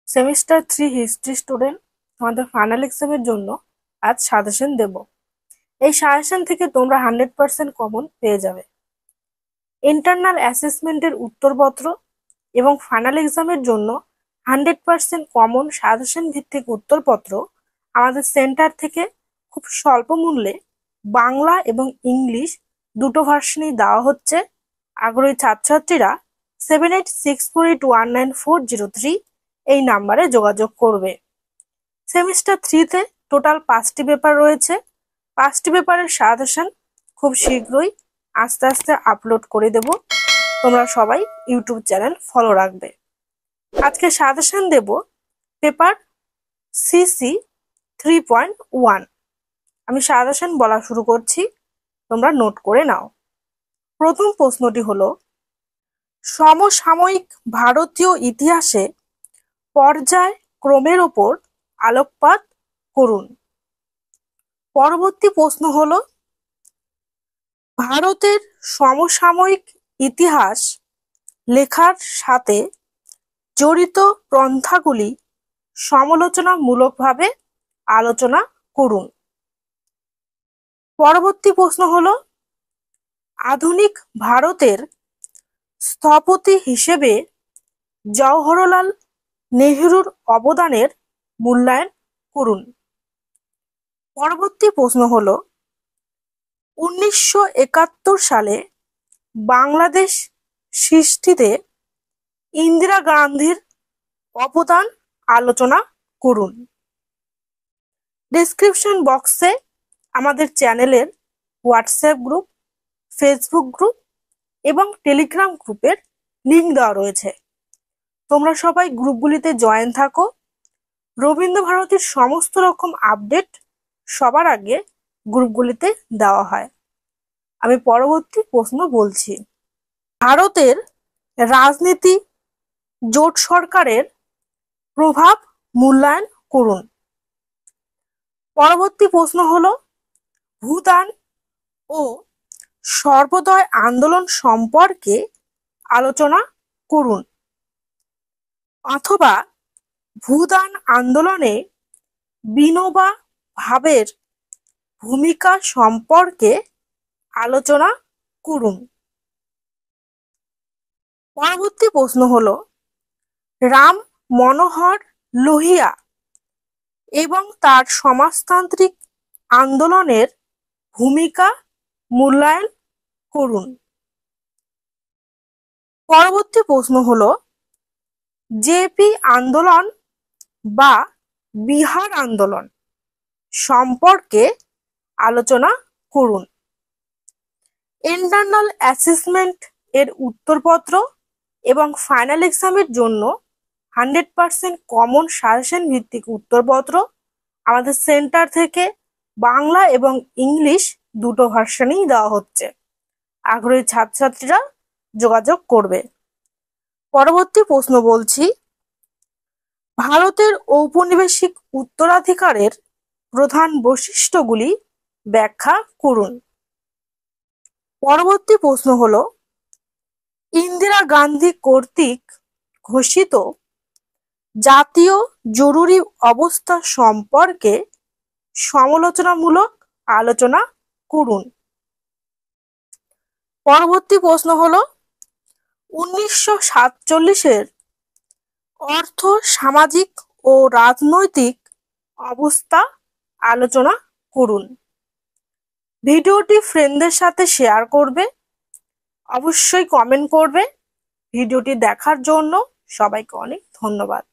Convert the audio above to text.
Semester 3 history student তোমাদের final এক্সামের জন্য আজ সাজেশন দেব। এই সাজেশন থেকে তোমরা 100% কমন পেয়ে যাবে। ইন্টারনাল অ্যাসেসমেন্টের উত্তরপত্র এবং ফাইনাল এক্সামের জন্য 100% কমন সাজেশন ভিত্তিক উত্তরপত্র আমাদের সেন্টার থেকে খুব স্বল্প মূল্যে বাংলা এবং ইংলিশ দুটো ভার্সনই দেওয়া হচ্ছে। আগ্রহী ছাত্রছাত্রীরা 7864819403 এই নাম্বারে যোগাযোগ করবে। সেমিস্টার 3-তে টোটাল 5টি পেপার রয়েছে। 5টি পেপারের সাজেশন খুব শীঘ্রই আস্তে আস্তে আপলোড করে দেব। তোমরা সবাই ইউটিউব চ্যানেল ফলো রাখবে। আজকে সাজেশন দেব পেপার সিসি 3.1। আমি সাজেশন বলা শুরু করছি, তোমরা নোট করে নাও। প্রথম প্রশ্নটি হলো, সমসাময়িক ভারতীয় ইতিহাসে পর্যায় ক্রমের ওপর আলোকপাত করুন। পরবর্তী প্রশ্ন হলো, ভারতের সমসাময়িক ইতিহাস লেখার সাথে জড়িত পন্থাগুলি সমালোচনামূলকভাবে আলোচনা করুন। পরবর্তী প্রশ্ন হলো, আধুনিক ভারতের স্থপতি হিসেবে জওহরলাল নেহরুর অবদানের মূল্যায়ন করুন। পরবর্তী প্রশ্ন হলো, 1971 সালে বাংলাদেশ সৃষ্টিতে ইন্দিরা গান্ধীর অবদান আলোচনা করুন। ডেসক্রিপশন বক্সে আমাদের চ্যানেলের হোয়াটসঅ্যাপ গ্রুপ, ফেসবুক গ্রুপ এবং টেলিগ্রাম গ্রুপের লিংক দেওয়া রয়েছে। তোমরা সবাই গ্রুপগুলিতে জয়েন থাকো। রবীন্দ্রভারতীর সমস্ত রকম আপডেট সবার আগে গ্রুপগুলিতে দেওয়া হয়। আমি পরবর্তী প্রশ্ন বলছি, ভারতের রাজনীতি জোট সরকারের প্রভাব মূল্যায়ন করুন। পরবর্তী প্রশ্ন হলো, ভূদান ও সর্বোদয় আন্দোলন সম্পর্কে আলোচনা করুন। অথবা ভূদান আন্দোলনে বিনোবা ভাবের ভূমিকা সম্পর্কে আলোচনা করুন। পরবর্তী প্রশ্ন হলো, রাম মনোহর লোহিয়া এবং তার সমাজতান্ত্রিক আন্দোলনের ভূমিকা মূল্যায়ন করুন। পরবর্তী প্রশ্ন হলো, জেপি আন্দোলন বা বিহার আন্দোলন সম্পর্কে আলোচনা করুন। ইন্টারনাল অ্যাসেসমেন্ট এর উত্তরপত্র এবং ফাইনাল এক্সামের জন্য 100% কমন সাজেশন ভিত্তিক উত্তরপত্র আমাদের সেন্টার থেকে বাংলা এবং ইংলিশ দুটো ভার্সনই দেওয়া হচ্ছে। আগ্রহী ছাত্রছাত্রীরা যোগাযোগ করবে। পরবর্তী প্রশ্ন বলছি, ভারতের ঔপনিবেশিক উত্তরাধিকারের প্রধান বৈশিষ্ট্যগুলি ব্যাখ্যা করুন। পরবর্তী প্রশ্ন হলো, ইন্দিরা গান্ধী কর্তৃক ঘোষিত জাতীয় জরুরি অবস্থা সম্পর্কে সমালোচনামূলক আলোচনা করুন। পরবর্তী প্রশ্ন হলো, 1947-এর অর্থ সামাজিক ও রাজনৈতিক অবস্থা আলোচনা করুন। ভিডিওটি ফ্রেন্ডদের সাথে শেয়ার করবে, অবশ্যই কমেন্ট করবে। ভিডিওটি দেখার জন্য সবাইকে অনেক ধন্যবাদ।